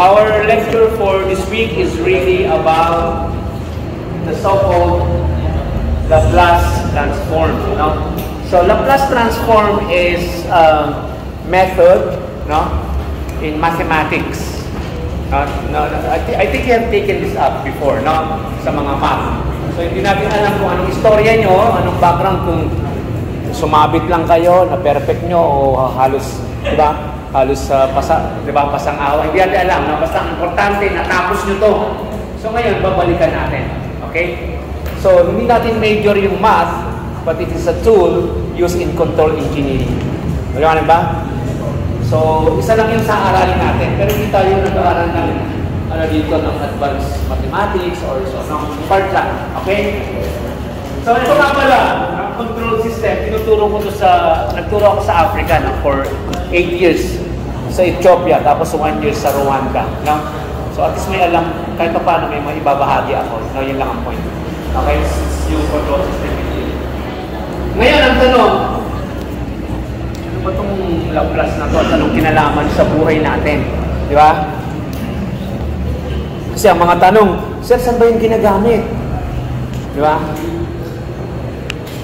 Our lecture for this week is really about the so-called Laplace transform. No? So Laplace transform is a method, no, in mathematics. I think you have taken this up before, no, sa mga math. So hindi natin alam kung anong istorya nyo, anong background, kung sumabit lang kayo, na perfect nyo, o halos, di ba? Halos di ba, pasang awa. Hindi natin alam, no? Basta ang importante, natapos nyo to. So ngayon, babalikan natin. Okay? So, hindi natin major yung math, but it is a tool used in control engineering. Alam ba? So, isa lang yung sa aralin natin. Pero hindi tayo nag-aaral ng dito ng advanced mathematics or so, part lang. Okay? So, ito nga pala, ang control system, nagturo ako sa Africa for 8 years sa Ethiopia, tapos 1 year sa Rwanda. No? So, at least may alam, kahit pa paano may ibabahagi ako. No, yun lang ang point. Okay? Yung control system. Ngayon, ang tanong, ano ba itong Laplace na ito? At anong kinalaman sa buhay natin? Di ba? Kasi ang mga tanong, sir, saan ba yung ginagamit? Di ba?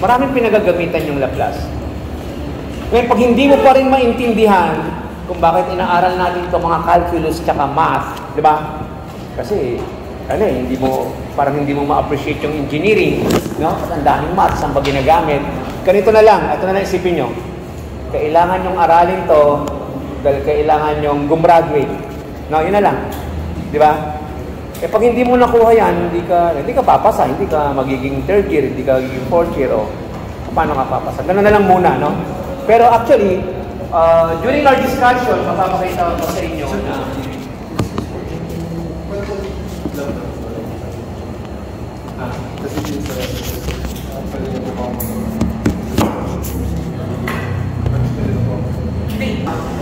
Maraming pinagagamitan yung Laplace. Ngayon, pag hindi mo pa rin maintindihan kung bakit inaaral natin itong mga calculus tsaka math, di ba? Kasi, parang hindi mo ma-appreciate yung engineering, no? At ang daming maths ang ginagamit. Ganito na lang, ito na lang isipin nyo. Kailangan nyong aralin to dahil kailangan nyong gumraduate. No, yun na lang. Di ba? Eh pag hindi mo nakuha yan, hindi ka papasa, hindi ka magiging third year, hindi ka magiging fourth year, o paano ka papasa? Ganun na lang muna, no? Pero actually, during our discussion, mapapakita ko sa inyo na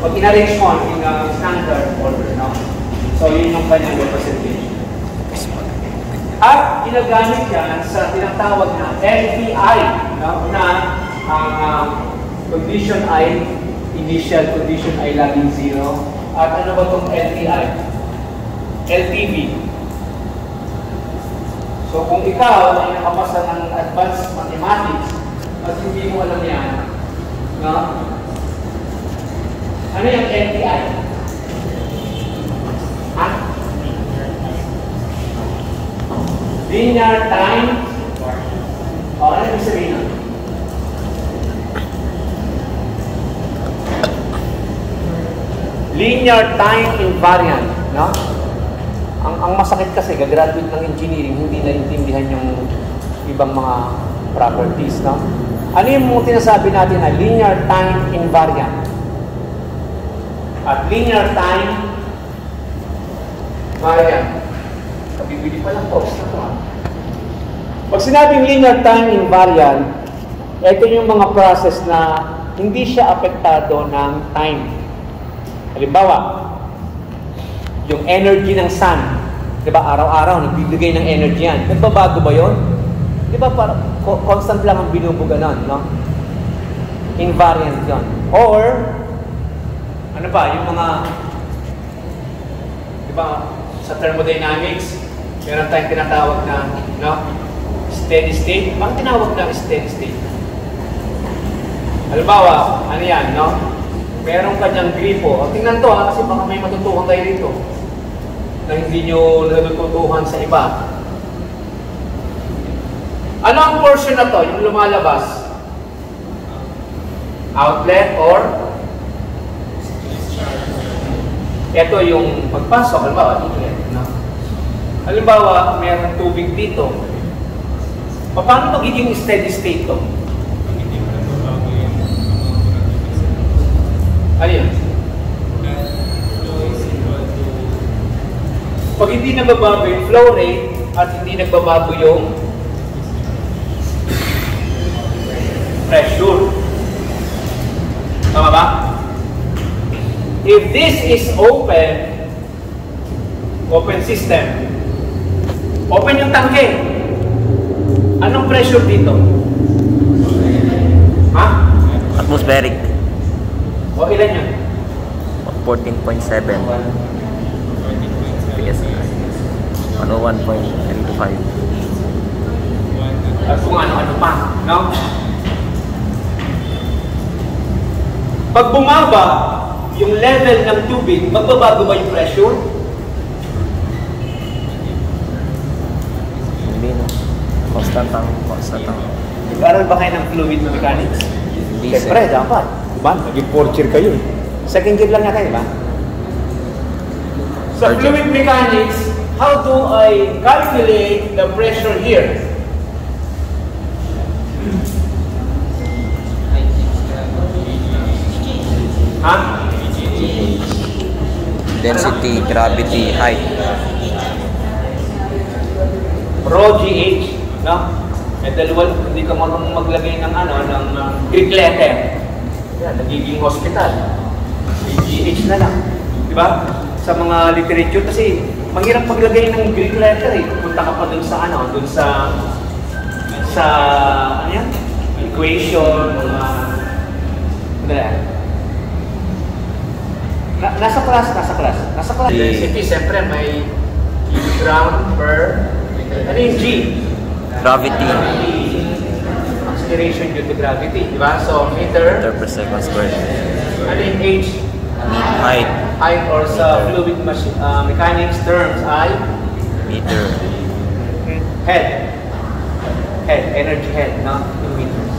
pag in-arrange mo in standard order, no? So, yun yung kanyang representation. At ginagamit yan sa tinatawag na LTI, no? Na ang condition I, initial condition I laging 0. At ano ba itong LTI? LTV. So, kung ikaw ay nakapasa ng advanced mathematics at hindi mo alam yan, no? Ano yung LTI? Ha? Linear time. O, ano yung sabihin nun? Linear time invariant, no? Ang masakit kasi, gagraduate ng engineering, hindi naintindihan yung ibang mga properties, no? Ano yung tinasabi natin na linear time invariant? At linear time variant. Kabibili pa lang post na ito. Pag sinabing linear time invariant, ito yung mga process na hindi siya apektado ng time. Halimbawa, yung energy ng sun, di ba, araw-araw, nagbibigay ng energy yan. Nagbabago ba yun? Di ba, constant lang ang binubuga nun, no? Invariant yun. Or, ano ba, yung mga, di ba, sa thermodynamics, meron tayong tinatawag na, no, steady state. Bakit tinawag na steady state? Halimbawa, ano yan, no? Merong kanyang gripo. O, tingnan to, kasi baka may matutuhan tayo dito na hindi nyo natutuhan sa iba. Ano ang portion na to, yung lumalabas? Outlet or? Ito yung pagpasok, halimbawa, inlet, no? Halimbawa, mayroong tubig dito. Paano magiging steady state to? Ano yun? Pag hindi nagbabago yung flow rate at hindi nagbabago yung pressure. Tama ba? If this is open system, open yung tangke, anong pressure dito? Ha? Atmospheric. O ilan yun? 14.7. PSI. 101.325. At kung ano-ano pa, no? Pag bumaba yung level ng tubig, magbabago ba yung pressure? Hindi no. Constant ang. Nag-aral ba kayo ng fluid mechanics? Hindi, Siyempre, dapat. Diba? Naging 4th year kayo. Second year lang yata, diba? Sa fluid mechanics, how do I calculate the pressure here? Ha? Density, gravity, height. Rho GH, no? Eh dalawa, hindi ka marunong maglagay ng Greek letter. Yan, nagiging hospital. GH na lang. Di ba? Sa mga literature kasi mahirap maglagay ng Greek letter eh. Punta ka pa dun sa dun sa ano yan? Equation, nasa class. Density, siyempre may kilogram per ano yung G? Gravity. Acceleration due to gravity, di ba? So, meter Per second squared. ano yung H? Height. Height or sa fluid mechanics terms ay? Meter. Head. Energy head, no? Yung meters.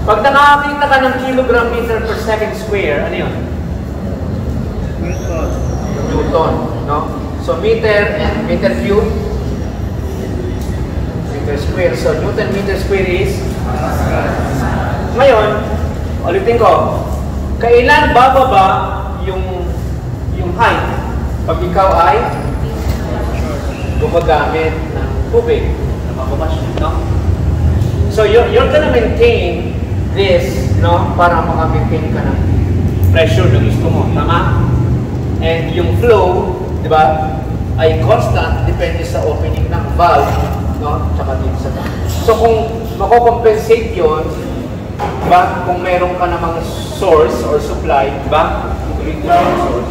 Pag nakakita ka ng kilogram meter per second square, ano yun? Newton, no? So, meter and meter cube. Meter square. So, Newton meter square is? Ngayon, ulitin ko. Kailan bababa yung height? Pag ikaw ay gumagamit ng tubig. Nabababa siya, no? So, you're gonna maintain this, no? Para maka-maintain ka ng pressure na gusto mo. Tama? And yung flow, di ba, ay constant, depende sa opening ng valve, no? Tsaka dito sa tank. So kung mako-compensate yun, di ba, kung meron ka namang source or supply, di ba, source,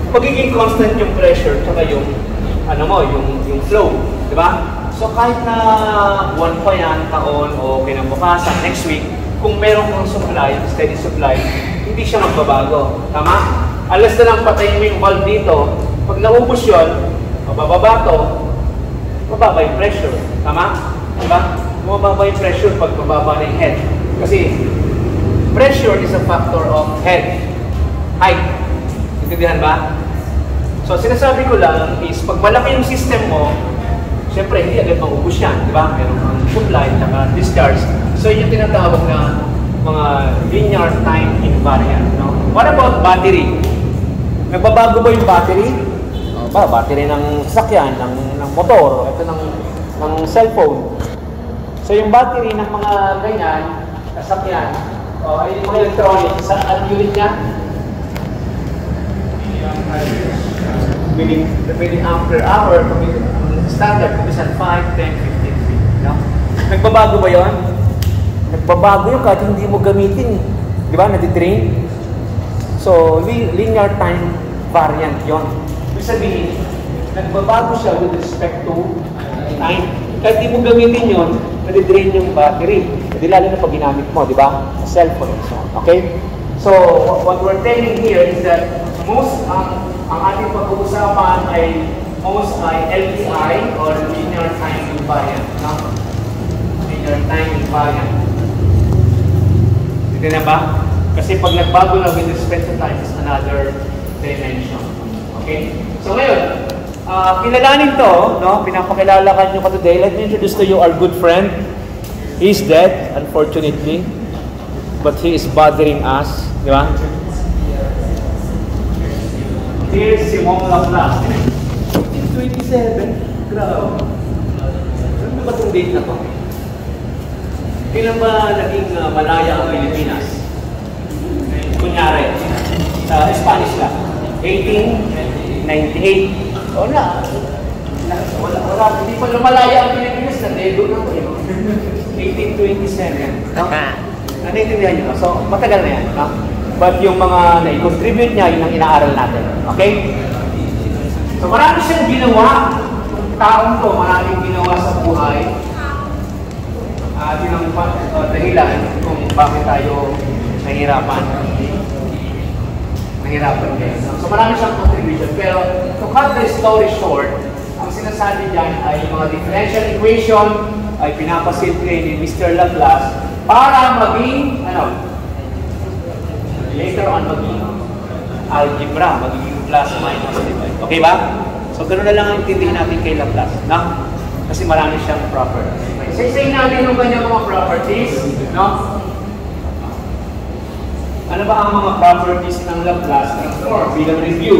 magiging constant yung pressure, tsaka yung, yung flow, di ba? So kahit na buwan pa yan, taon, o kinabukasan, next week, kung meron kang supply, steady supply, hindi siya magbabago. Tama? Alas na lang patayin mo yung valve dito. Pag naubos yun, mabababa to, mababa yung pressure. Tama? Diba? Mababa yung pressure pag mababa na yung head. Kasi pressure is a factor of head. Height. Intindihan ba? So sinasabi ko lang is pag malaki yung system mo, siyempre hindi agad maubos yan. Diba? Meron kang supply at discharge. So yun yung tinatawag na mga linear time invariant. No? What about battery? Nagbabago ba yung battery? Battery ng sasakyan, ng motor, ito ng cellphone. So yung battery ng mga ganyan, sasakyan, ay yung mga electronic, sa unit niya? Milliampere hour, standard, kumisan 5, 10, 15, no? Nagbabago ba yun? Nagbabago yun kahit hindi mo gamitin. Di ba? Nadidrain. So, linear time variant yon. Ibig sabihin, nagbabago siya with respect to time. Kahit di mo gamitin yon, nadidrain yung battery. Hindi lalo na pag ginamit mo, di ba? Sa cellphone and so on. Okay? So, what we're telling here is that ang ating pag-uusapan ay LTI or linear time invariant. No? Linear time invariant. Hindi na ba? Kasi pag nagbago na with respect to time is another dimension. Okay? So ngayon, kilalanin to, no? Pinapakilala ka nyo ka today. Let me introduce to you our good friend. He's dead, unfortunately. But he is bothering us. Di ba? Here's si Mom Laplace. 1927. Grabe. Ano ba itong date na to? Kailan ba naging malaya ang Pilipinas? Kunyari, Spanish lang. 1898. Wala, hindi pa lumalaya ang Pilipinas na dedo na ko yun. 1827. No? Naintindihan nyo? So, matagal na yan. No? But yung mga na-contribute niya, yun ang inaaral natin. Okay? So marami siyang ginawa. Yung taong to, maraming ginawa sa buhay. Yun ang dahilan kung bakit tayo nahihirapan. Nahihirapan kayo. So marami siyang contribution. Pero to cut the story short, ang sinasabi dyan ay mga differential equation ay pinapasimple ni Mr. Laplace para maging, later on maging algebra, maging plus minus divide. Okay ba? So ganoon na lang ang intindihin natin kay Laplace, no? Kasi marami siyang properties. Say natin yung kanyang mga properties, no? Ano ba ang mga properties ng Laplace transform? Bilang review.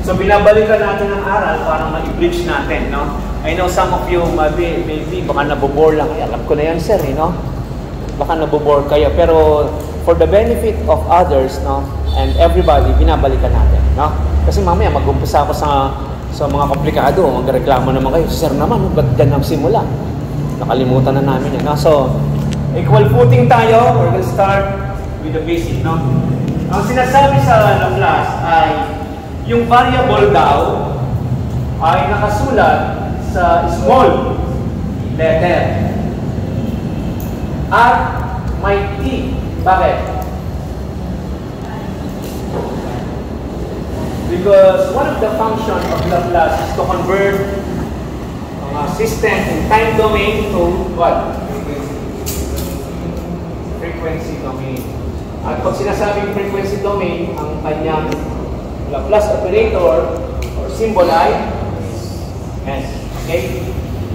So binabalikan natin ang aral para ma-bridge natin, no? I know some of you maybe baka nabobore lang. Alam ko na yan, sir, no? Baka nabobore kayo. Pero for the benefit of others, no? And everybody, binabalikan natin, no? Kasi mamaya mag-umpisa ako sa mga komplikado, magreklamo naman kayo. Sir naman, ba't dyan nagsimula? Nakalimutan na namin yan, no? So, equal footing tayo. We're gonna start with the basic, no? Ang sinasabi sa Laplace ay yung variable daw ay nakasulat sa small letter at may t. Bakit? Because one of the functions of Laplace is to convert a system in time domain to what? Frequency domain. At pag sinasabing frequency domain, ang kanyang Laplace operator or symbol ay S. Okay?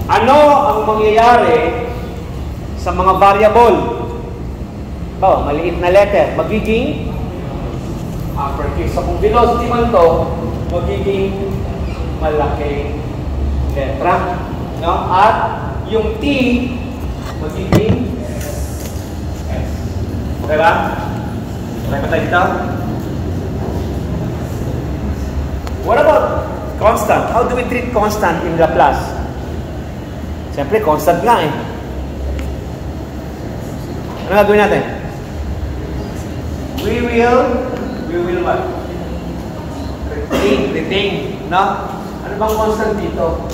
Ano ang mangyayari sa mga variable? Maliit na letter, magiging uppercase. So kung velocity man to, magiging malaking letra. No? At yung T, magiging S. Okay ba? Okay ba tayo dito? What about constant? How do we treat constant in Laplace? Siyempre, constant nga eh. Ano gagawin natin? We will what? Retain. No? Ano bang constant dito?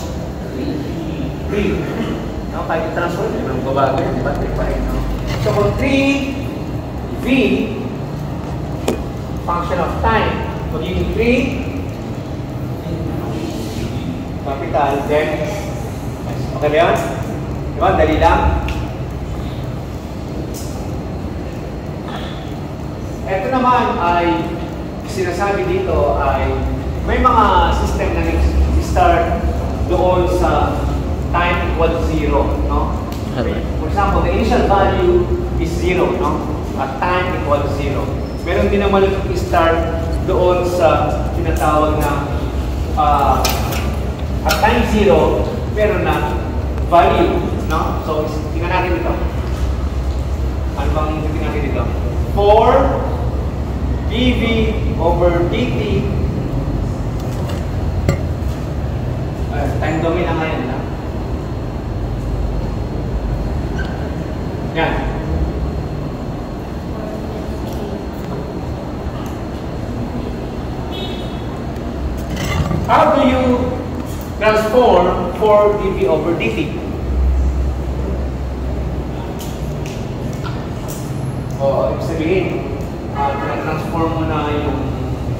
3. No? Kahit i-transform, hindi mo babago yun. Diba? 3 pa rin. No? So, kung 3V function of time, magiging 3 capital, then okay ba yun? Diba? Dali lang. Ito naman ay sinasabi dito ay may mga system na nag-start doon sa time equal 0, no? For example, the initial value is 0, no? At time equal 0. Meron din naman nag-start doon sa tinatawag na at time 0, meron na value, no? So, tingnan natin dito. Ano bang tingnan natin dito? 4 dv over dt. Time domain na ngayon, no? Yan. How do you transform 4 dv over dt? Ibig sabihin, transform mo na yung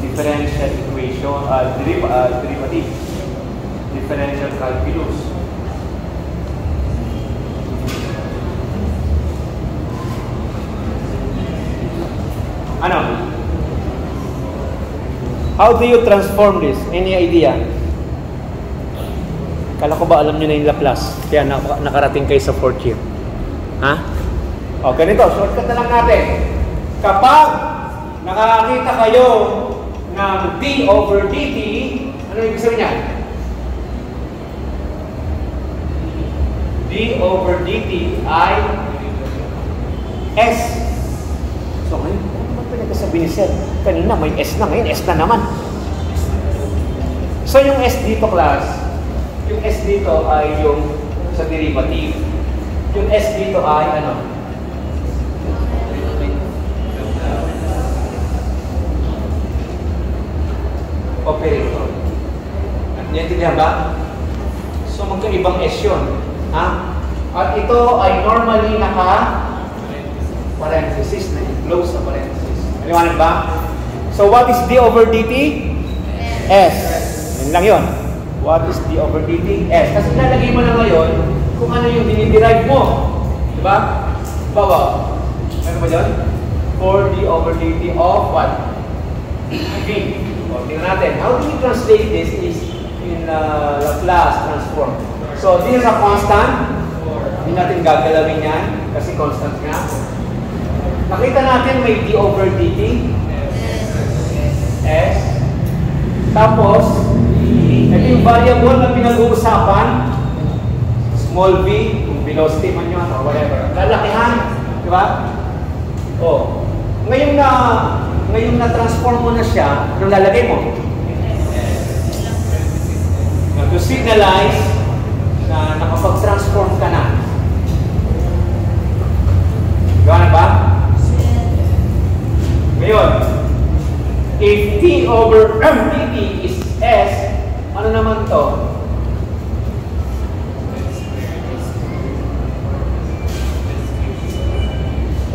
differential equation, derivative, differential calculus. Ano? How do you transform this? Any idea? Kala ko ba alam nyo na yung Laplace? Kaya nakarating kayo sa 4th year. Ha? O, ganito. Shortcut na lang natin. Kapag nakakita kayo ng d over dt, ano yung ibig sabihin niya? D over dt ay S. So, ngayon, ano naman pinagkasabi ni Sir? Kanina may S na, ngayon S na naman. So, yung S dito, class, yung S dito ay yung sa derivative. Yung S dito ay ano? Operator. Naintindihan ba? So magkaibang S yun. Ha? At ito ay normally naka-parenthesis na close sa parenthesis. Maliwanag ba? So what is d over dt? S. Yun lang yun. What is d over dt? S. Kasi lalagay mo na ngayon kung ano yung diniderive mo. Diba? Bawa. Ano ba yun? 4d over dt of what? V. O, tingnan natin. How do we translate this is in Laplace transform. So, this is a constant. Hindi natin gagalawin yan kasi constant nga. Nakita natin may d over dt. S. Tapos, ito yung variable na pinag-uusapan. Small v, kung velocity man yun or whatever. Lalakihan. Diba? O. Ngayon na transform mo na siya, anong lalagay mo? To signalize na nakapag-transform ka na. Gano'n ba? Ngayon, if t over dt is s, ano naman to?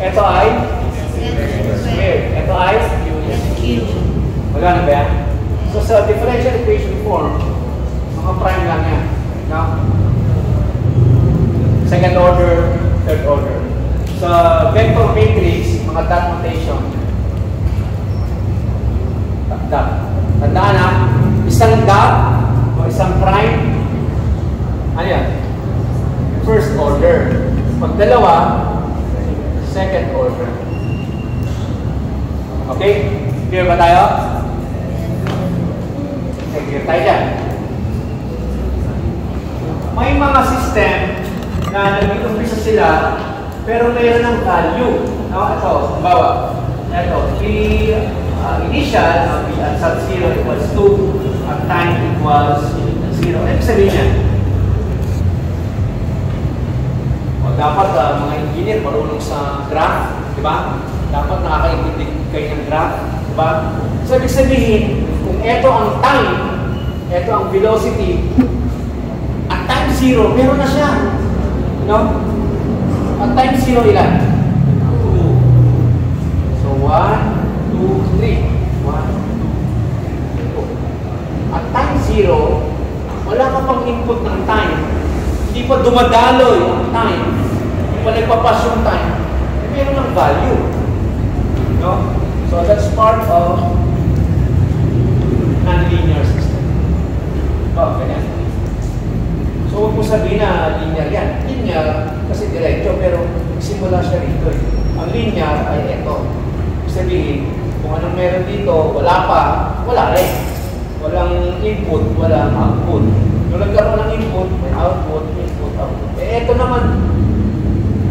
Ito ay squared. Ito ay magana ba yan? So sa differential equation form, mga prime lang yan. No? Second order, third order. Sa vector matrix, mga dot notation. Dot. Tandaan na, isang dot o isang prime, ano yan? First order. Pag dalawa, second order. Okay? Clear ba tayo? Okay, clear tayo dyan. May mga system na nag-umpisa sila pero mayroon ng value. No? Ito, bawa. Ito, initial, at sub-0 equals 2, at time equals 0. Ano sabihin yan? O, dapat mga engineer marunong sa graph, di ba? Dapat nakakaintindi kayo ng graph, di ba? So, ibig sabihin, kung ito ang time, ito ang velocity, at time 0, meron na siya. No? At time 0 ilan? 2. So, 1, 2, 3. 1, 2, 3. At time 0, wala ka pang input ng time. Hindi pa dumadaloy ang time. Hindi pa nagpapas yung time. Meron ng value. No? So, that's part of non-linear system. Oh, ganyan. So, huwag mo sabihin na linear yan. Linear, kasi diretso, pero simula siya rito. Ang linear ay ito. Sabihin, kung anong meron dito, wala pa, wala rin. Walang input, walang output. Nung nagkaroon ng input, may output, input, output. Eh, ito naman,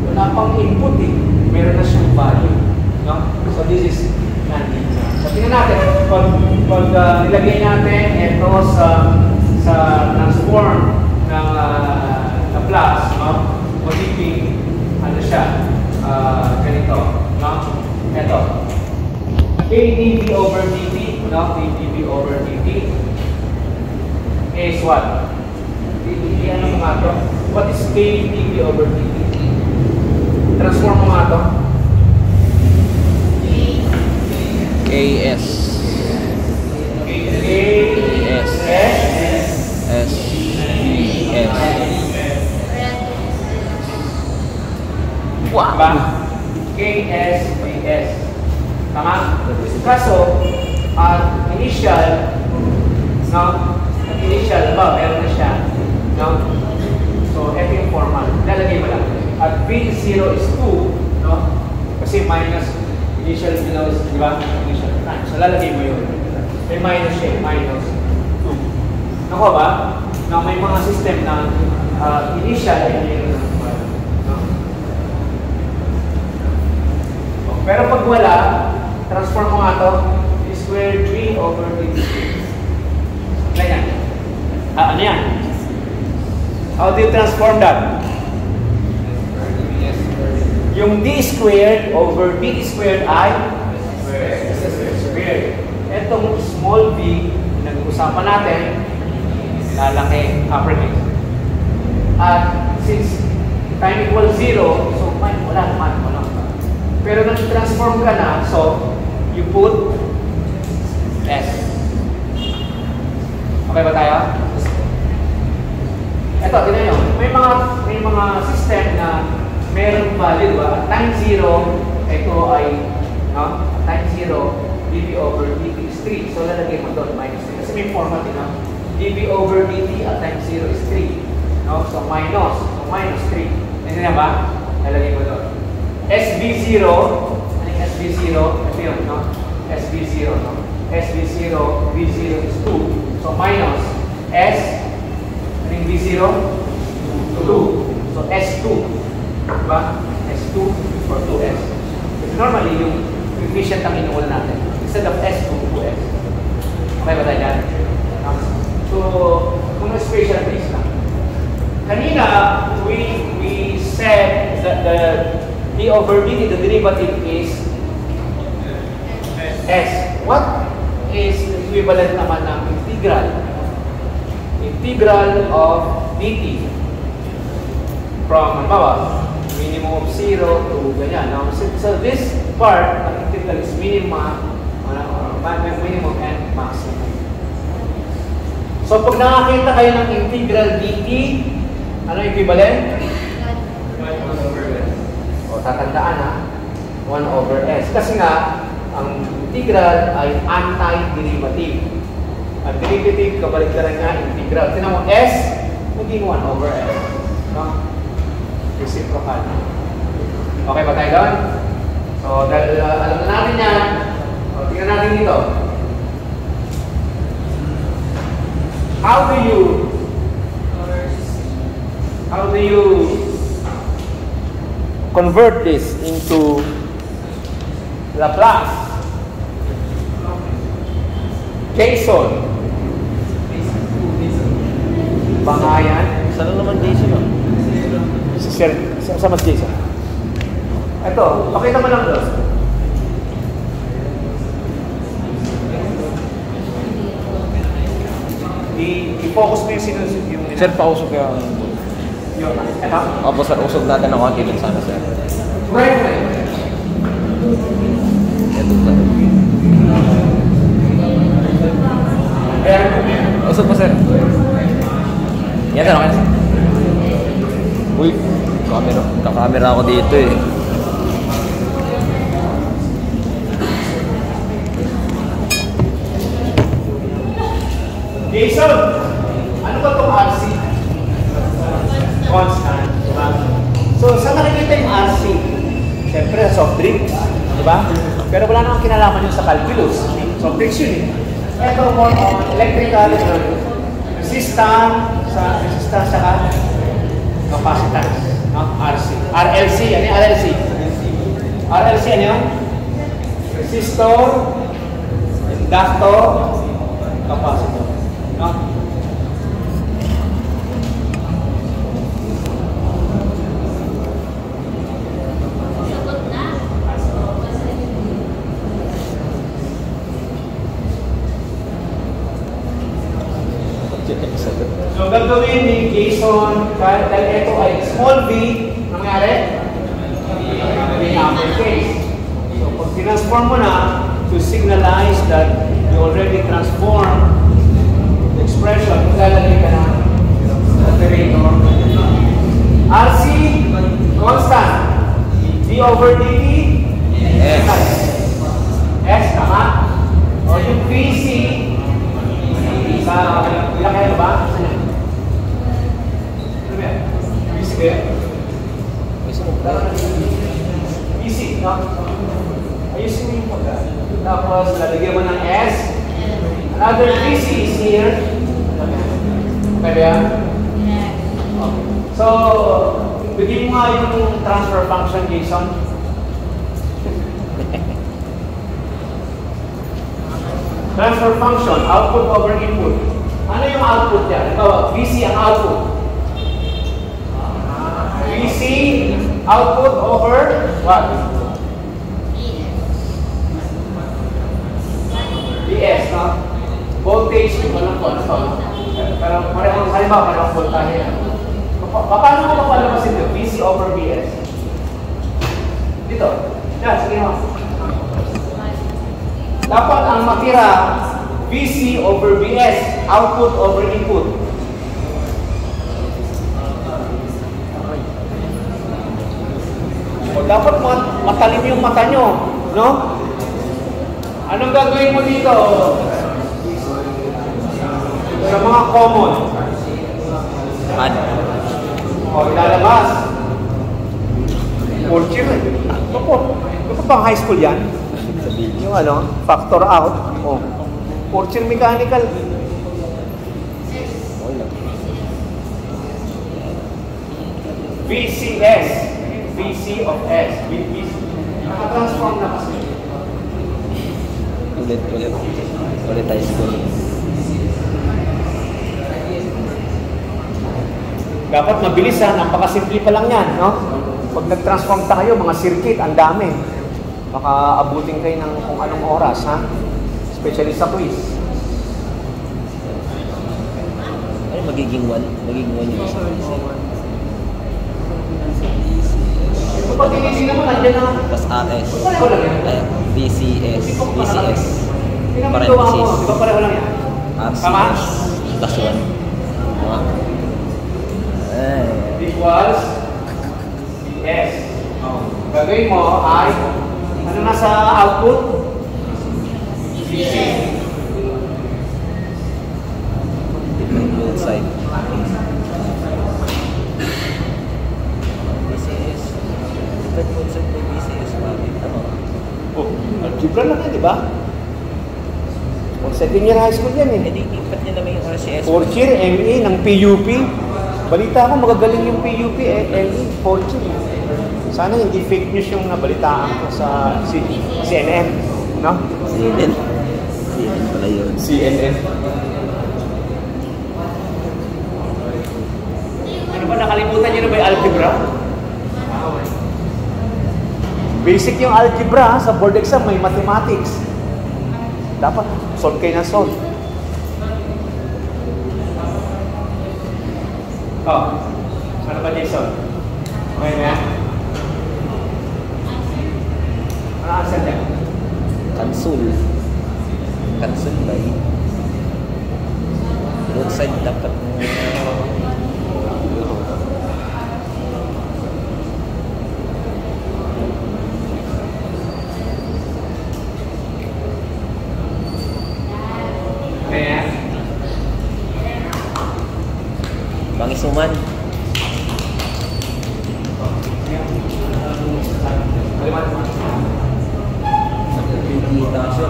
wala pang input eh. Meron na siyang value. No? So, this is non-linear. So, tingnan natin, pag nilagay natin ito sa transform ng Laplace, no? Magiging, ano siya, ganito, no? Ito. KdV over dt, no? KdV over dt is what? Ano mga ito? What is KdV over dt? Transform mga ito. KS. KS. S. S. Wow. Diba? KS, BS. Tama? Kaso, initial, no? Initial, ba? Meron na siya. No? So, ito yung format. Lalagay mo lang. At V0 is 2, no? Kasi minus initial below is, di ba? Initial time. So, lalagay mo yun. May minus siya, minus 2. Nako ba? Na may mga system na initial ay mayroon ng no? Pero pag wala, transform mo nga ito, square 3 over 3. Ganyan. Ano yan? How do you transform that? Yung d squared over dt squared ay squared. Etong small v, nag-usapan natin, lalaki, uppercase. At since time equals 0, so wala naman. Pero nag-transform ka na, so you put S. Okay ba tayo? Ito, tignan nyo. May mga system na meron value, ba? At time 0, ito ay, no? Time 0, dv over dt is 3. So, lalagay mo doon, minus 3. Kasi may format din, no? dv over dt at time 0 is 3. No? So, minus 3. Hindi na ba? Lalagay mo doon. SB0, ano yung SB0? Ito yun, no? SB0, no? SB0, V0 is 2. So, minus S, ano yung V0? 2. So, S2. Diba? S2 for 2S. Kasi normally, yung coefficient ang inuulan natin. Instead of S2, 2S. Okay ba tayo dyan? So, kung special case lang. Kanina, we said that the d over dt, the derivative is S. What is the equivalent naman ng integral? Integral of dt from, halimbawa, minimum of 0 to ganyan. Now, so this part, ang integral is minimum and maximum. So, pag nakakita kayo ng integral dt, ano equivalent? 1 over S. O, tatandaan ha, 1 over S. Kasi nga, ang integral ay anti-derivative. Ang derivative, kabaliktaran nga, integral. Tinan mo, S, maging 1 over S. No? Reciprocal. Okay ba tayo doon? So, dahil alam na natin yan, tingnan natin dito. How do you convert this into Laplace? Jason. Bangayan. Saan naman Jason? Sa mas Jason. Ito, pakita mo lang doon. I-focus mo yung sinusunod yung... Sir, pausog kaya. Yun. Ito? Opo sir, usog natin ng konti dun sana sir. Right. Ito sir. Usog po sir. Yan sir, okay sir. Uy, kakamera ako dito eh. Jason, ano ba itong RC? Constant, diba? So, saan nakikita yung RC? Siyempre, soft drinks, diba? Pero wala namang kinalaman yun sa calculus. Soft drinks yun eh. Ito more on electrical resistance, saka capacitance, no? RC. RLC, ano yung RLC? RLC, ano yun? Resistor, inductor, capacitor. No? So, gagawin ni Jason, dahil ito ay small v, nangyari? May uppercase. So, pag transform mo na, to signalize that you already transformed the expression, lalagay ka na operator. RC, constant. d over dt, S. S, tama? O yung VC, sa ilang kayo ba? Ano ba yan? VC ba yan? VC, no? Ayusin mo yung pagka. Tapos, lalagyan mo ng S. Another VC is here. Okay ba yan? Okay. So, bigyan mo nga yung transfer function, Jason. Transfer function, output over input. Ano yung output yan? Ito, VC ang output. VC output over what? VS, no? Voltage, walang constant. Pero parehong, halimbawa, parehong voltahe. Paano mo papalabasin ito? VC over VS? Dito. Yan, sige mo. Dapat ang matira, VC over VS, output over input. O dapat matalim yung mata nyo, no? Anong gagawin mo dito? Sa mga common. Add. O, ilalabas. Fortune eh. Ito pang high school yan? Yung ano, factor out. O, fortune mechanical. VCS. VC of S. VC. Nakatransform na kasi. Ulit high school. Dapat mabilis ha, napakasimple pa lang yan, no? Pag nag-transform tayo, mga circuit, ang dami. Baka abutin kayo ng kung anong oras, ha? Especially sa quiz. Ano magiging 1? Magiging 1 yung isa. Ito pag tinitingnan mo, nandiyan na. Plus RS. Pareho lang yan. Ay, VCS. VCS. Pinamagawa mo, di ba pareho lang yan? RCS. Plus 1. Equals VS. Gagawin mo ay, ano na sa output? VC. Both side. VCS. Both side may VCS. Ano? Oh, algebra lang yan, di ba? O, second year high school yan eh. Hindi, ipat niya naman yung RCS. Fourth year, ME ng PUP. Balita ko, magagaling yung PUP, ME, fourth year. Sana hindi fake news yung nabalitaan ko sa CNN, no? CNN. CNN pala yun. CNN. Ano ba, nakalimutan niyo na ba yung algebra? Basic yung algebra, sa board exam may mathematics. Dapat solve kayo na solve. Oh, ano ba Jason? Okay na yan? Ano answer niya? Cancel. Cancel by both side dapat Bangisuman. Kita siya.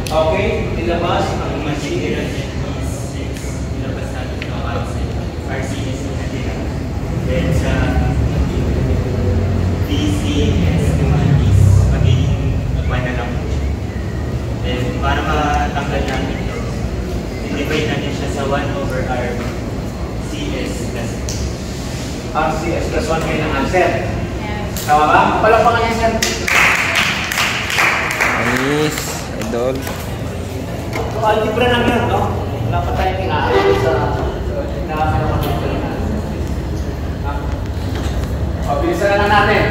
Okay, ilabas ang then sa VCS naman is magiging 1 na lang po siya. Then para matanggal natin ito, i-divide natin siya sa 1 over RCS plus RCS plus 1 kayo ng answer. Tama ba? Palakpakan niya, sir. Anis, idol. So, algebra lang yun, no? Wala pa tayong inaaral sa nakakalaman na. Bilisan na natin.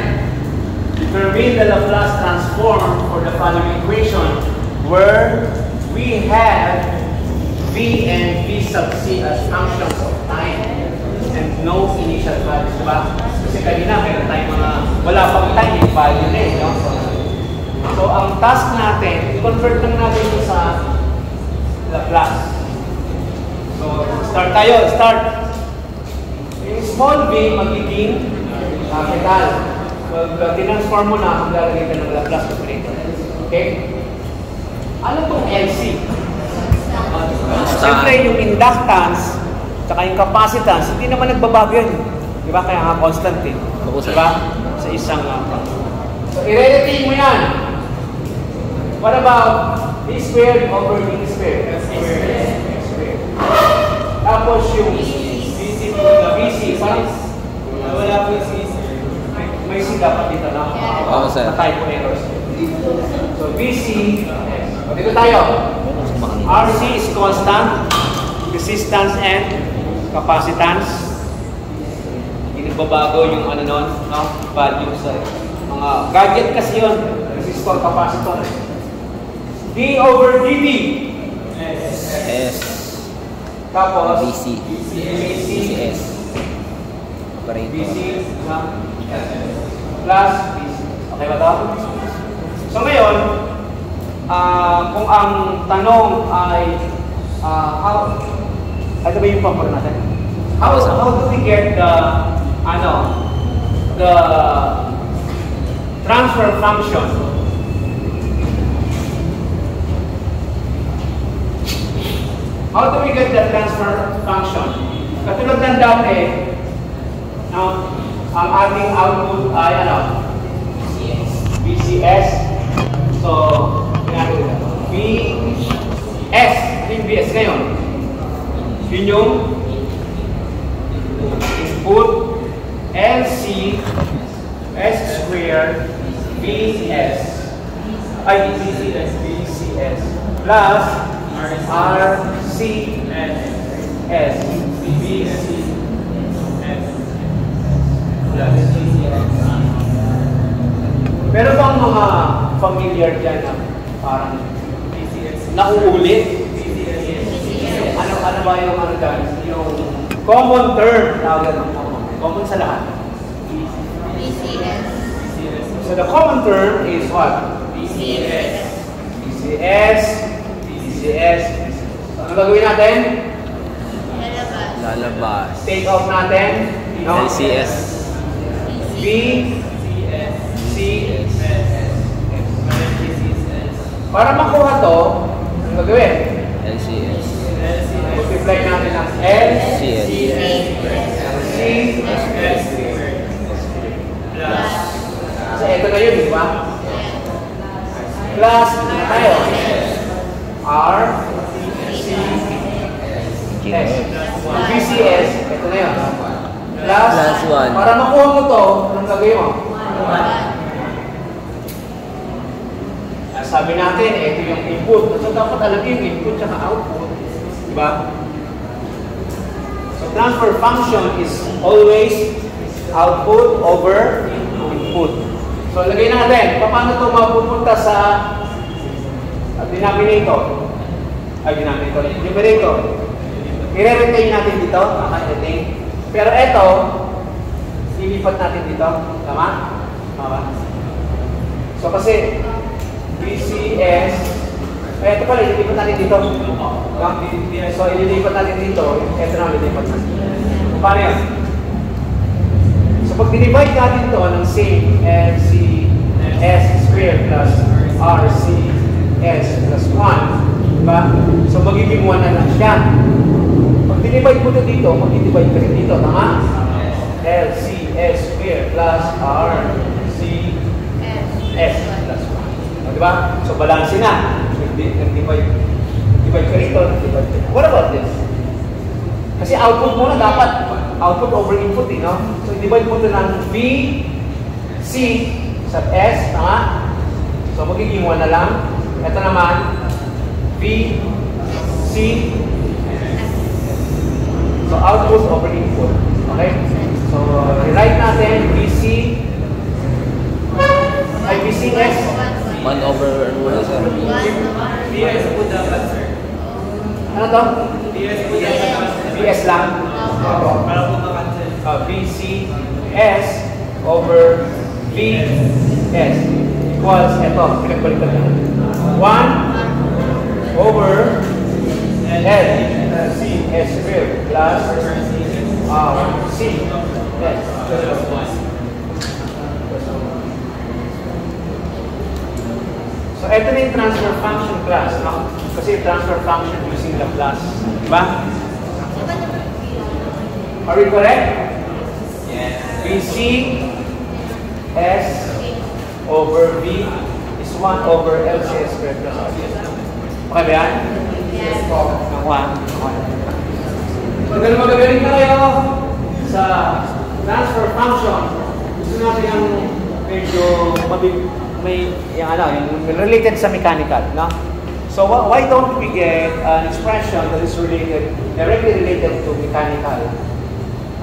Determine the Laplace transform for the following equation where we have V and V sub C as functions of time and no initial values, diba? Kasi kanina meron tayong mga wala pang time yung value na eh, no? So, ang task natin, i-convert lang natin ito sa Laplace. So, start tayo. Start. Yung small v magiging capital. Pag tinransform mo na, maglalagay ka ng Laplace operator. Okay? Ano itong LC? Siyempre, yung inductance, tsaka yung capacitance, hindi naman nagbabago yun. Di ba? Kaya nga constant eh. Diba? Sa isang so, i-retain mo yan. What about B squared over B squared? X squared. Tapos yung BC, parang wala po yung C. May C dapat dito na. Typo errors. So, BC, dito tayo. RC is constant, resistance and capacitance. Hindi nagbabago yung ano nun, no? Value sa mga gadget kasi yun. Resistor, capacitor. D over dB. S. Tapos, BC. BCS. BC plus BC. Okay ba ito? So ngayon, kung ang tanong ay ano ba yung pampuro natin? How do we get the transfer function? How do we get the transfer function? Katulad ng dati, ang ating output ay BCS. So, BS. Yung BS ngayon. Yun yung input LC S squared BS. Ay, BCS plus RCS BCS Pero bang mga familiar dyan na parang nauulit? Ano ba yung ano dyan? Yung common term, tawag ng common sa lahat. BCS. So the common term is what? BCS. Ano gagawin natin? Lalabas. Take off natin. LCS. Para makuha to, ano gagawin? LCS. Multiply natin ang LCS. So ito na yun, di ba? Plus tayo. R BCS, ito na yun. Plus 1. Para makuha mo to, anong gagawin mo? Sabi natin, ito yung input. So dapat alam yung input at output. Diba? So transfer function is always output over input. So lagay natin, paano ito mapupunta sa denominator? Numerator. I-retain natin dito. Pero ito, ilipat natin dito. Tama? So kasi BCS, ito pala, ililipat natin dito. So, ililipat natin dito. Ito na, ililipat natin. Paano yun? So, pag dinivide natin ito ng same LCS squared plus RCS plus 1, diba? So, magiging 1 na lang siya. Pag dinivide mo ito dito, mag-divide ka rin dito. Tama? LCS squared plus RCS plus 1. Diba? So, balance na. Nag-divide ka rito, nag-divide ka. What about this? Kasi output muna dapat. Output over input, no? So, i-divide mo ito ng B, C, sa S, tama? So, magiging 1 na lang. Ito naman, B, C, so, output over input. Okay? So, i-write natin, BC, ay, BCS, 1 over ano sir? DS po dapat, sir. ano to? DS po dapat. BS lang. Para po makancel. BCS over BS equals, ito, pinagbalikan na. 1 over LCS squared plus RCS. So, ito na yung transfer function class, no? Kasi transfer function using Laplace. Diba? Are we correct? Yes. BC S over V is 1 over LCS squared plus RCS. Okay ba yan? Yes. Nakuha. Magaling magagaling na kayo sa transfer function. Gusto natin yung medyo may yung related sa mechanical, no? So why don't we get an expression that is directly related to mechanical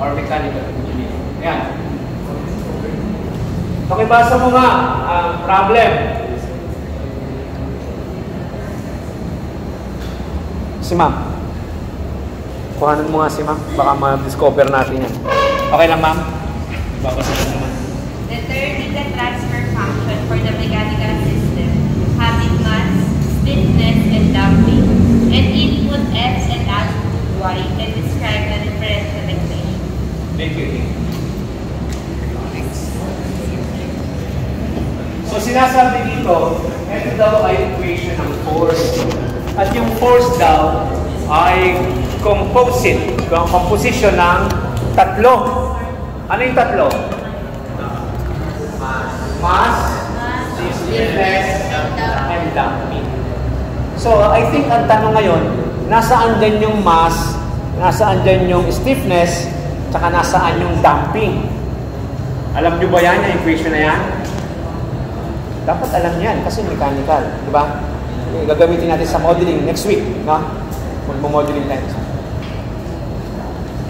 or mechanical engineering? Yan. Pakibasa mo nga ang problem. Si ma'am. Kuhanan mo nga si ma'am. Baka ma-discover natin yan. Okay lang ma'am? Babasa na naman. Determine the transfer function for the mechanical system having mass, stiffness, and damping, and input X and output Y, and describe the differential equation. Thank you. So sinasabi dito, ito daw ay equation ng force. At yung force daw ay composition ng tatlo. Ano yung tatlo? Mass, stiffness, and damping. So I think ang tanong ngayon, nasaan dyan yung mass, nasaan dyan yung stiffness, tsaka nasaan yung damping? Alam nyo ba yan, yung equation na yan? Dapat alam yan kasi mechanical, di ba? Gagamitin natin sa modeling next week, no? Magmo-modeling tayo.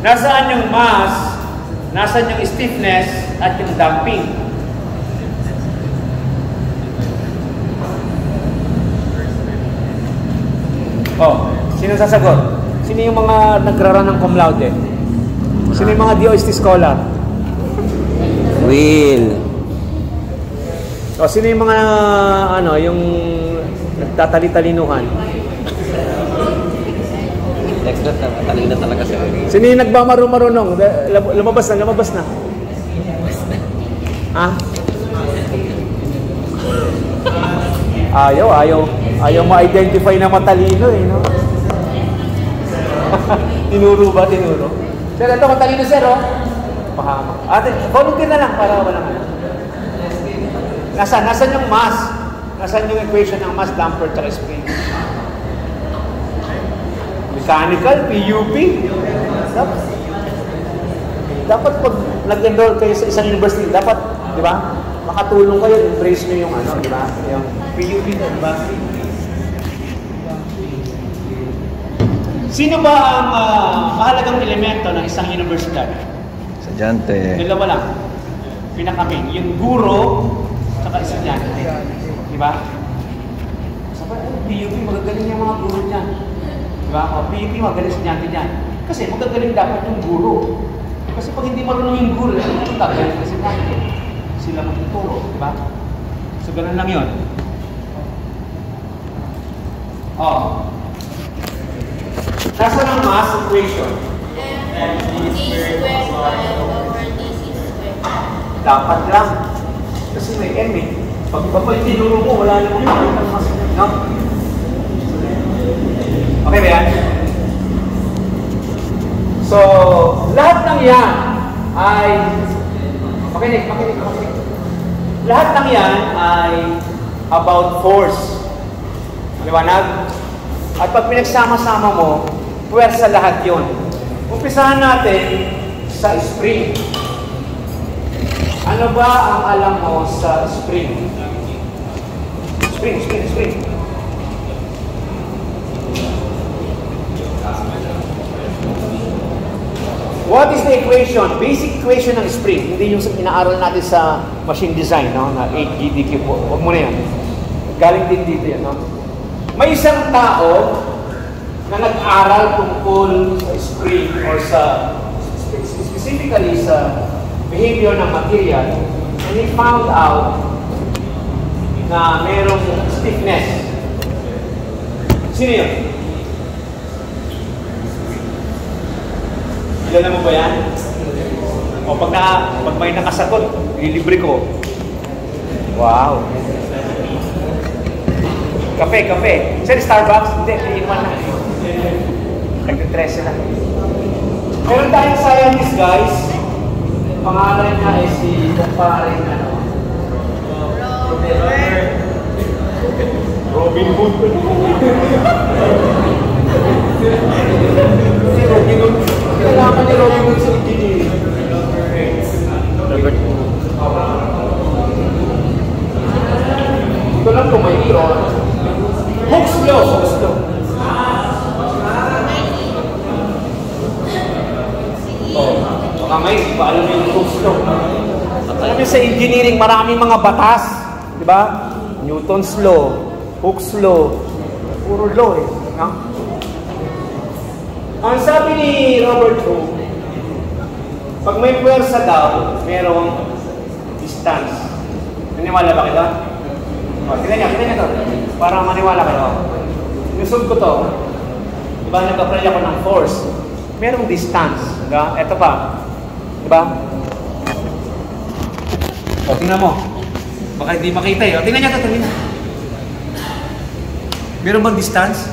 Nasaan yung mass, nasaan yung stiffness, at yung damping? Oh, sino sasagot? Sino yung mga nagraran ng cum laude? Sino yung mga DOST scholar? Will. O, sino yung mga, yung nagtatali-talinuhan? Next na, talino talaga siya. Sino yung nagmamarunong? Lumabas na. Ha? Ayaw ma-identify na matalino eh, no? Tinuro ba? Sir, ito matalino sir, oh. Pahamak. Ate, volunteer na lang para wala na. Nasaan yung mass? Nasaan yung equation ng mass, damper, at spring? Mechanical, PUP? Dapat pag nag-enroll kayo sa isang university, dapat, di ba? Makatulong kayo, embrace nyo yung di ba? Yung PUP, di ba? Sino ba ang mahalagang elemento ng isang universidad? Sadyante. Dalawa lang. Pinakamain. Yung guro, saka estudyante. Di ba? Sabi, PUP, magagaling yung mga guro dyan. Di ba? O, PUP, magagaling estudyante dyan. Kasi magagaling dapat yung guro. Kasi pag hindi marunong yung guro, ano gagaling kasi estudyante? Sila magtuturo. Di ba? So, ganun lang yun. Oh. Nasaan ang mass equation? D squared over DC squared. Dapat lang. Kasi may M eh. Pag tinuro mo, wala naman yung mass. No? Okay ba yan? So, lahat ng yan ay... Makinig. Lahat ng yan ay about force. Maliwanag? At pag pinagsama-sama mo, puwersa lahat yun. Umpisahan natin sa spring. Ano ba ang alam mo sa spring? Spring. What is the equation? Basic equation ng spring. Hindi yung inaaral natin sa machine design, no? Na 8GDQ po. Huwag mo na yan. Galing din dito yan, no? May isang tao na nag-aral tungkol sa spring or specifically sa behavior ng material, and he found out na merong stiffness. Sino yun? Kilala mo ba yan? O pag may nakasagot, ililibre ko. Wow! Kape. Sir, Starbucks? Hindi, iinuman na. Nag-13 na. Meron tayong scientist, guys. Pangalan niya ay si Kumparing Robin Hood. Si Robin Hood. Kailangan ni Robin Hood sa engineering. Robert. Ito lang kung may iyon. Hooke's law. Baka may, di ba alam mo yung Hooke's law? Alam mo sa engineering, maraming mga batas. Di ba? Newton's law, Hooke's law, puro law eh. No? Ang sabi ni Robert Hooke, pag may puwersa daw, merong distance. Naniwala ba kayo? Tignan niya to. Para maniwala kayo. Inusog ko to. Diba, nag-apply ako ng force. Merong distance. Diba? Ito pa. Diba? O, tingnan mo. Baka hindi makita eh. O, tingnan niya to. Meron bang distance?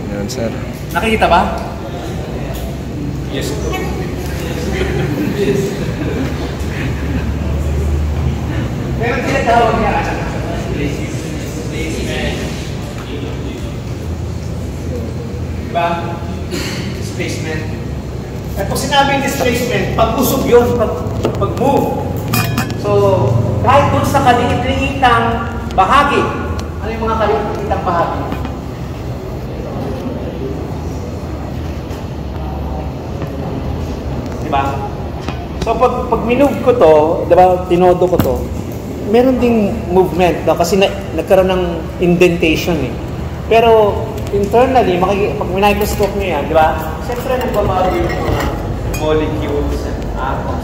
Meron, sir. Nakikita ba? Yes. Meron tinatawag niya. Diba? Displacement. At pag sinabing displacement, pag-usog yun, pag-move. So, kahit dun sa kaliit-liitang bahagi, ano yung mga kaliit-liitang bahagi? Diba? So, pag minove ko to, diba, tinodo ko to, meron ding movement, no? Kasi nagkaroon ng indentation eh. Pero, internally, pag minicroscope nyo yan, di ba? Siyempre, nagbabago yung mga molecules and atoms.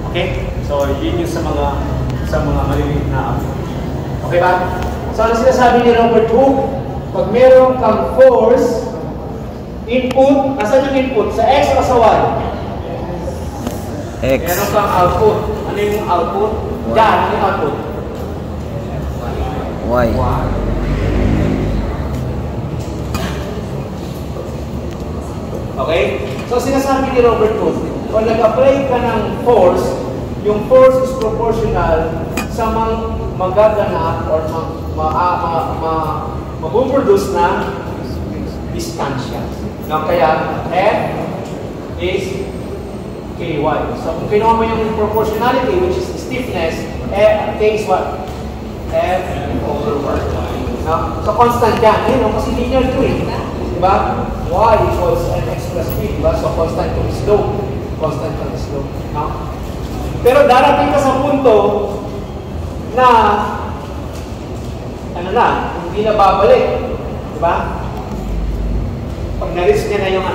Okay? So, yun yung sa mga maliliit na atom. Okay ba? So, ano sinasabi ni Robert Hooke? Pag meron kang force, input, nasan yung input? Sa X o sa Y? X. Meron kang output. Ano yung output? Diyan, ano yung output? Y. Okay? So, sinasabi ni Robert Hooke, kung nag-apply ka ng force, yung force is proportional sa magaganap or mag-produce na distansya. No? Kaya, F is Ky. So, kung kinuha mo yung proportionality, which is stiffness, K is what? F over Y. No? So, constant yan. No? Kasi linear to eh. Diba? Y equals mx plus b, diba? So, constant to is slope. Constant to is slope. No? Pero darating ka sa punto na hindi na babalik. Diba? Pag na-reach niya na yung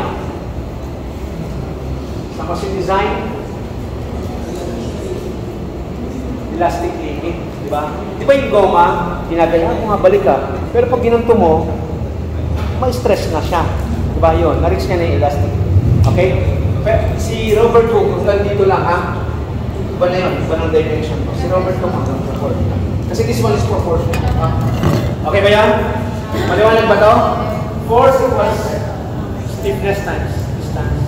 sa machine design, elastic limit. Diba? Diba yung goma, ginagaya mo nga, balik ka. Pero pag ginanto mo, may stress na siya. Diba yun? Na-reach niya na yung elastic. Okay? Pero si Robert Hooke, kung dito lang ha, iba na yun, iba ng dimension ko. Si Robert Hooke ang proportional. Kasi this one is proportional. Okay ba yan? Maliwanag ba to? Force equals stiffness times distance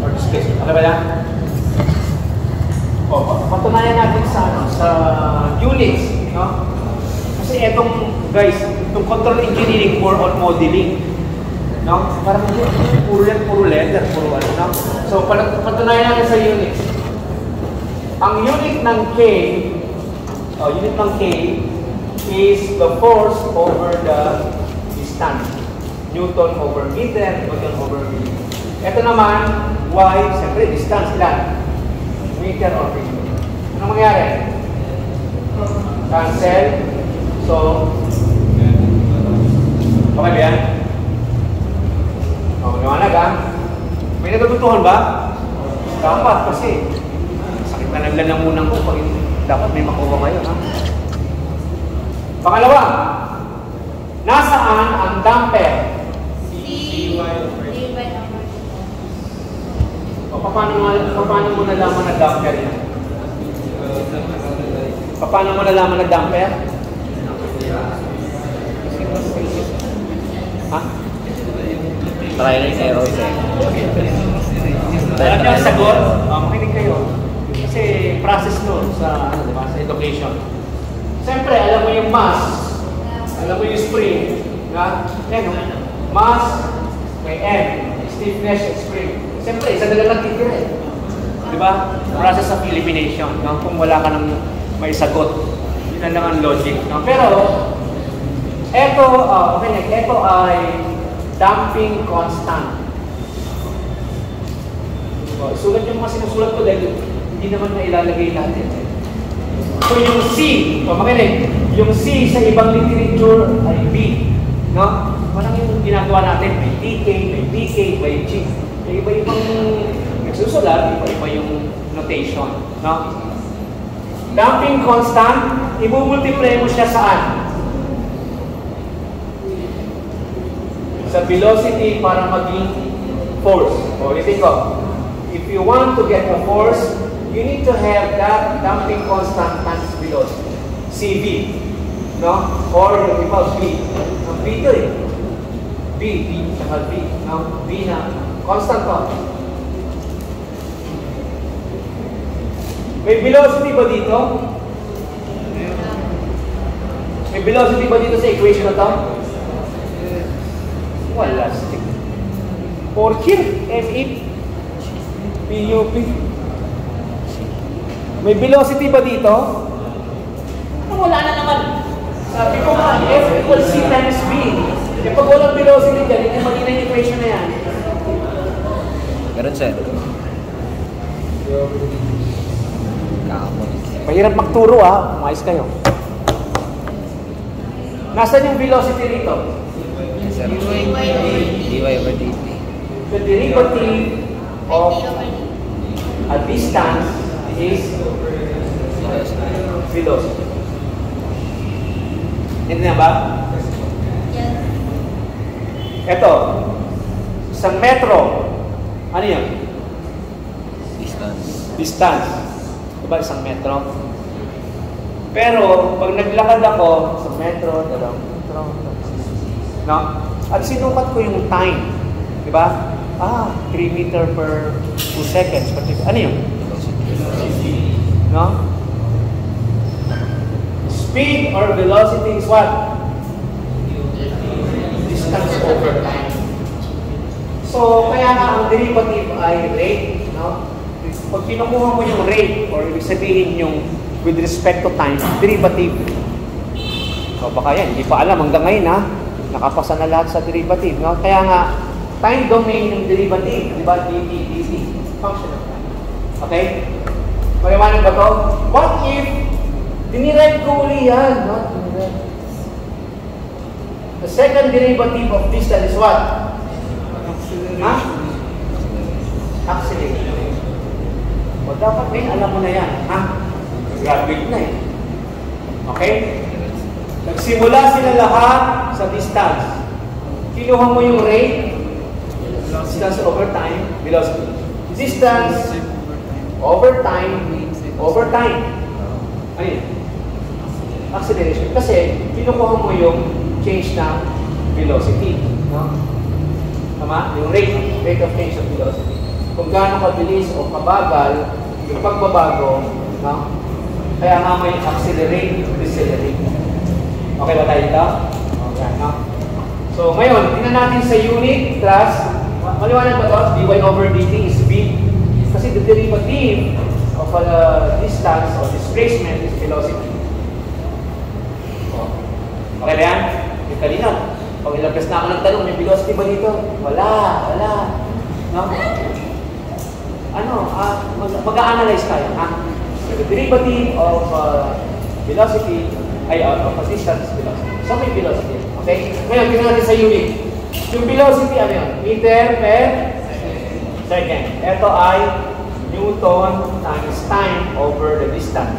or displacement. Okay ba yan? O, patunayan natin sa units. No? Kasi etong, guys, itong control engineering for on modeling. No? Parang puro letter, puro ano. No? So, patunayan natin sa units. Ang unit ng K, is the force over the distance. Newton over meter, Newton over meter. Ito naman, Y, siyempre, distance ilan? Meter or meter. Anong mangyari? Cancel. So, okay ba yan? Maliwanag ha? May natutuhan ba? Dapat kasi sakit na naglalamunan ko pag dapat may makuha ngayon ha? Pangalawa, nasaan ang damper? O paano mo nalaman na damper yan? Paano mo nalaman na damper? Ha? Try na yung error, sir. Alam niyo ang sagot? Makinig kayo. Kasi process nun sa education. Siyempre, alam mo yung mass. Alam mo yung spring, na, yan, mass, may M, stiffness and spring. Siyempre, isa na lang titira eh. Di ba? Process of elimination, no? Kung wala ka nang may sagot. Yun na lang ang logic. No? Pero, eto, eto ay damping constant. Sulat yung mga sinusulat ko dahil hindi naman na ilalagay natin. So yung C, makinig, yung C sa ibang literature ay B. No? Parang yung ginagawa natin, may TK, may PK, may G. May iba-ibang nagsusulat, iba-iba yung notation. No? Damping constant, i-multiply mo siya saan? Sa velocity para maging force. O, ulitin ko. If you want to get a force, you need to have that damping constant times velocity. CV. No? Or yung iba, B. B ito eh. B, saka B. No? B na. Constant to. May velocity ba dito? May velocity ba dito sa equation na to? Wala. Or here, M8. PUP. May velocity ba dito? Wala na naman. Sabi ko nga, F equals C times B. E pag walang velocity dyan, hindi magiging na equation na yan. Meron, sir. Kakamon. Mahirap magturo ha, umayos kayo. Nasaan yung velocity rito? Yes, sir. dy over dt. The derivative of a distance is velocity. Hindi na ba? Yes. Ito, isang metro, ano yun? Distance. Distance. Diba isang metro? Pero, pag naglakad ako sa metro, no? At sinukat ko yung time. Diba? 3 meter per 2 seconds. Ano yun? No? Speed or velocity is what? Distance over time. So, kaya nga ang derivative ay rate. No? Pag kinukuha mo yung rate, or ibig sabihin yung with respect to time, derivative. So, baka yan, hindi pa alam hanggang ngayon ha. Nakapasa na lahat sa derivative. No? Kaya nga, time domain ng derivative, di ba? dt. Function of time. Okay? Paliwanag ba to? What if dinirive ko uli yan? No? The second derivative of distance is what? Ha? Acceleration. O dapat din alam mo na yan. Ha? Graduate na eh. Okay? Nagsimula sila lahat sa distance. Kinuha mo yung rate, distance over time, velocity. Distance over time. Ayun. Acceleration. Kasi, kinukuha mo yung change ng velocity. No? Tama? Yung rate of change of velocity. Kung gaano kabilis o kabagal, yung pagbabago, no? Kaya nga may accelerate, decelerate. Okay ba tayo ito? Okay, no? So, ngayon, tingnan natin sa unit class. Maliwanag ba ito? dy over dt is b. Kasi the derivative of a distance or displacement is velocity. Okay ba yan? Yung kanina, pag ilang beses na ako nagtanong, may velocity ba dito? Wala. No? Mag-a-analyze tayo. The derivative of velocity ay of a distance velocity. So may velocity. Okay? Ngayon, tingnan natin sa unit. Yung velocity, ano yun? Meter per second. Ito ay Newton times time over the distance.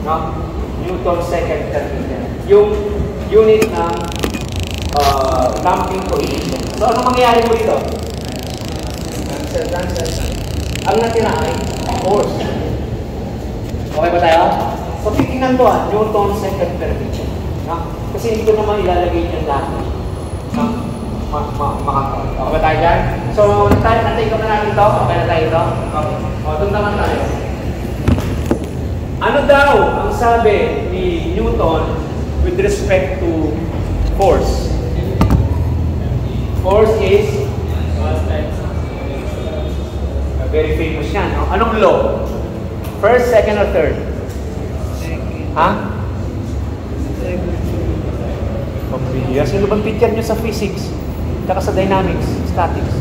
No? Newton second per meter. Yung unit ng damping coefficient. So, ano mangyayari mo dito? Ang natira ay force. Okay ba tayo? So, titignan ko Newton second per meter. No? Kasi hindi ko naman ilalagay niyan lahat. No? Okay ba tayo dyan? So, natay ko na natin ito. Okay na tayo ito? Okay. O, doon naman tayo. Ano daw ang sabi ni Newton with respect to force. Force is very famous yan. No? Anong law? First, second, or third? Ha? Pambihira. Sino bang teacher nyo sa physics? Tsaka sa dynamics, statics?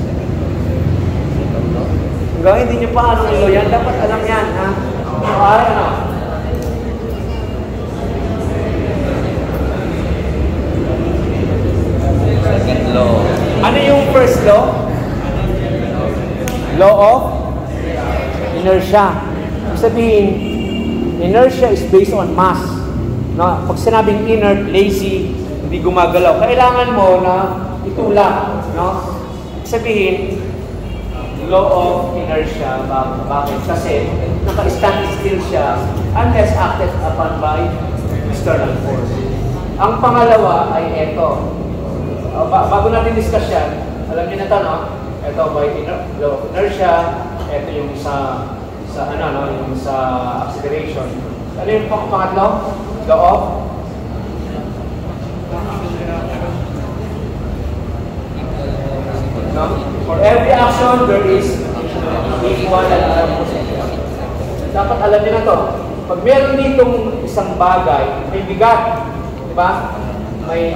Hanggang hindi nyo pa anong law yan. Dapat alam yan. Ha? Ano? Second law. Ano yung first law? Law of inertia. Ibig sabihin, inertia is based on mass. No? Pag sinabing inert, lazy, hindi gumagalaw, kailangan mo na itulak. No? Ibig sabihin, law of inertia. Bakit? Kasi naka-stand still siya unless acted upon by external force. Ang pangalawa ay ito. Bago natin discuss yan, alam niyo na ito, no? Ito by law of inertia, ito yung sa yung sa acceleration. Ano yung pangatlo? Law of no? For every action, there is equal and opposite. Dapat alam niyo na to. Pag meron ditong isang bagay, may bigat, di ba? May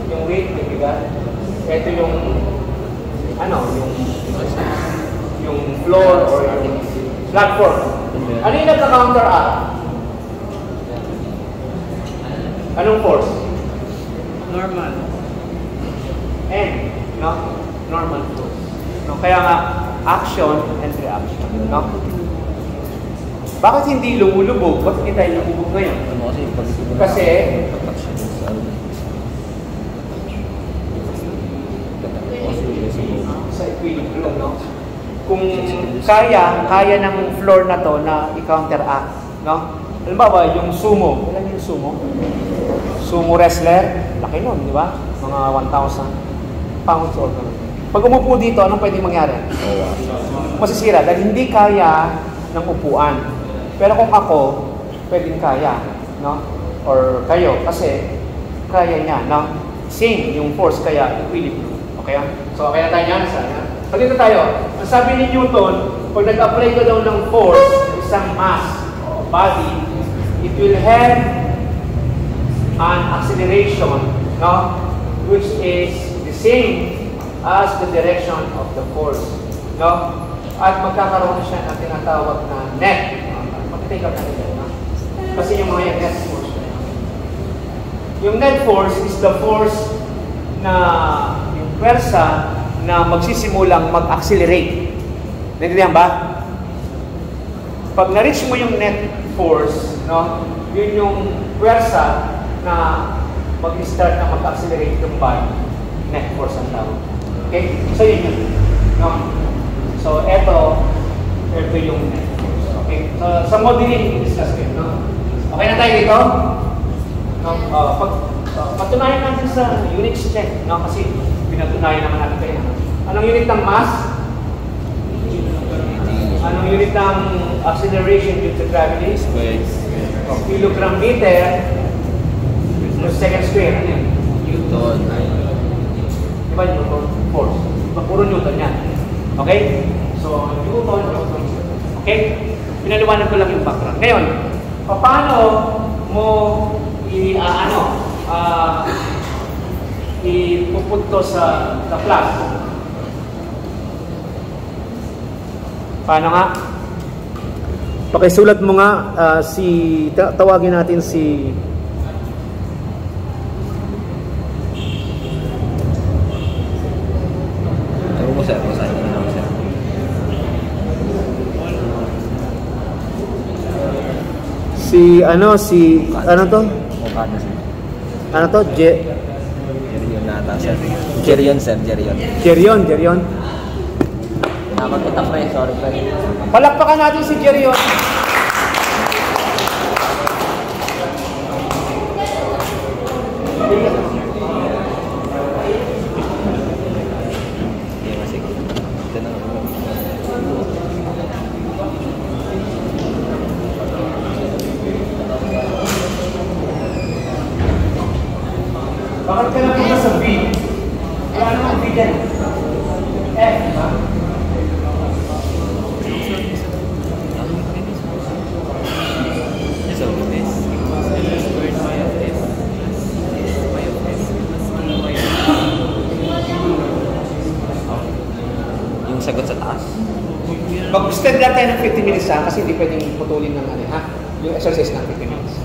yung weight, may bigat. Ito yung yung floor or yung platform. Ano yung nagka-counteract? Anong force? Normal. N, no? Normal force. No? Kaya nga, action and reaction. No? Bakit hindi lumulubog? Bakit hindi tayo lumulubog ngayon? Kasi, sa equilibrium, no? Kung kaya ng floor na to na i-counteract, no? Halimbawa, yung sumo. Ilan yung sumo? Sumo wrestler, laki nun, di ba? Mga 1,000 pounds or gano'n. Pag umupo dito, anong pwedeng mangyari? Masisira dahil hindi kaya ng upuan. Pero kung ako, pwedeng kaya, no? Or kayo, kasi kaya niya, no? Same yung force, kaya equilibrium. Okay? So, okay na tayo niyan. Dito tayo. Ang sabi ni Newton, pag nag-apply ka daw ng force, isang mass o body, it will have an acceleration, no? Which is the same as the direction of the force, no? At magkakaroon siya ng tinatawag na net. Mag-take up natin yan, no? Kasi yung mga net force. Yung net force is the force na yung pwersa na magsisimulang mag-accelerate. Naintindihan ba? Pag na-reach mo yung net force, no, yun yung pwersa na mag-start na mag-accelerate yung body. Net force ang tawag. Okay? So yun yun. No? So ito yung net force. Okay? So sa modeling, i-discuss ko yun. No? Okay na tayo dito? No? Patunayan natin sa units check. No? Kasi pinatunayan naman natin kayo. Anong unit ng mass? Anong unit ng acceleration due to gravity? Kilogram meter per second square. Ano yun? Newton. Diba Newton? Force. Diba puro Newton yan? Okay? So, Newton. Okay? Pinaliwanag ko lang yung background. Ngayon, paano mo ipupunto sa class? Paano nga? Pakisulat mo nga tawagin natin si ano to? Ano to? Jerion nata, sir. Jerion, sir. Jerion. Nakakita pa eh, sorry pa. Palakpakan natin si Jerion. Bakit ka napunta sa V? Wala namang V dyan. F, diba? So, this squared y of f is y of f plus y of f. Yung sagot sa taas. Mag-extend lang tayo ng 50 minutes ha, kasi hindi pwedeng putulin ng ano ha, yung exercise ng 50 minutes.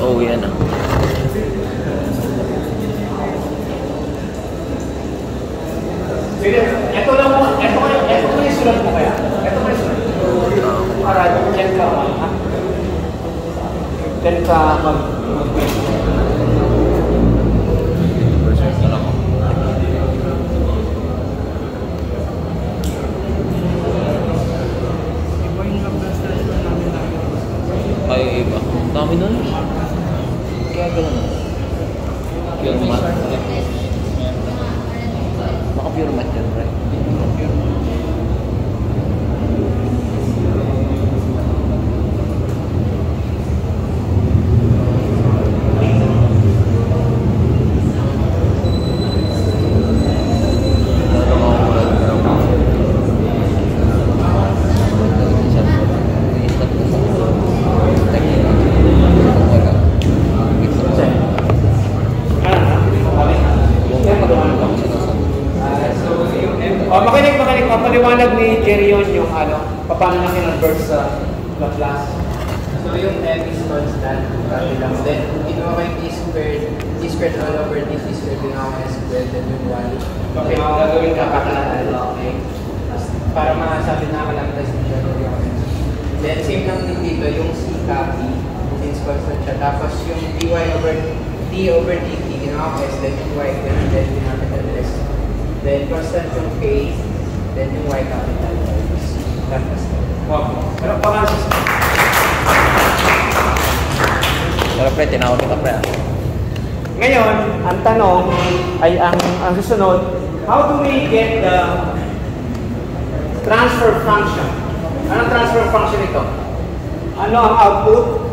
Oh, yan ah. Sige, ito yung sulat mo kaya. Ito yung sulat mo. Para, 10 ka ha? 10 ka Ay, iba. Dami nun. Kaya gano'n. Pure math. Baka pure math yan, right? Mapaliwanag ni Jerry yun yung ano, paano na kinonvert sa Laplace. So yung m is constant, copy lang. Then, ginawa ko yung d squared all over d squared, ginawa ko s squared, then yung 1. Okay, gagawin ka pakalaan. Okay. Para masabi na kalantas ng Jerry. Then, same lang din dito, yung c copy, is constant siya. Tapos yung d over dt, ginawa ko s, then yung y, then capital s. Then, constant yung k, then yung y capital is tapos. Wow. Pero pangalan siya. Pero pre, tinawag kita pre. Ngayon, ang tanong ay ang susunod, how do we get the transfer function? Anong transfer function ito? Ano ang output?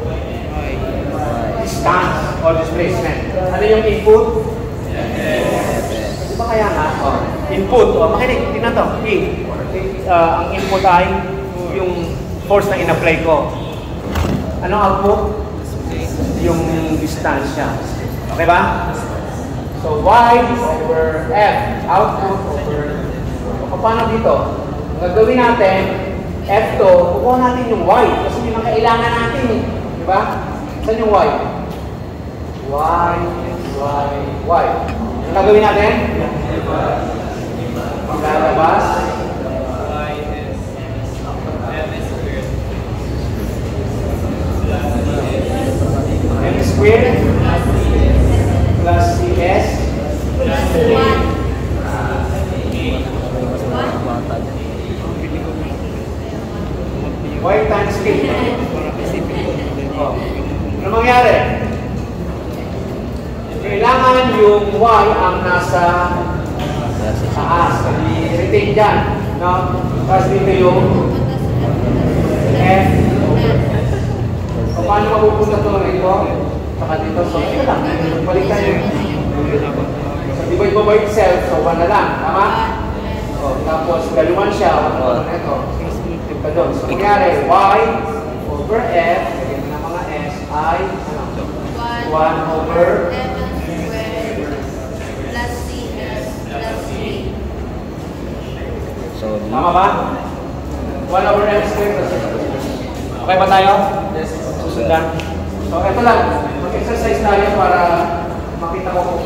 Distance or displacement. Ano yung input? Di ba kaya nga? Oh. Input. Oh, makinig. Tingnan to. Ang input ay yung force na in-apply ko. Anong output? Yung distansya. Okay ba? So, y over f. Output over... So, paano dito? Ang gagawin natin, f2, kukuha natin yung y. Kasi yun ang kailangan natin eh. Di ba? Saan yung y? Y. Ang gagawin natin? Lalabas. M squared plus CS Plus 1. Y times K. Oh. Ano mangyari? Kailangan yung Y ang nasa taas. I-retain dyan. No? Tapos dito yung F. So, paano mapupunta ito rito? Saka dito. So, ito lang. Balik tayo. So, divide mo by itself. So, 1 na lang. Tama? O, tapos, galuman siya. Ito. Ito doon. So, nangyari, Y over F. Lagyan mo ng mga S ay 1 over Plus CS plus 3. So, tama ba? 1 over M squared plus S. Okay ba tayo? Susundan. So, ito lang. Mag-exercise tayo para makita ko kung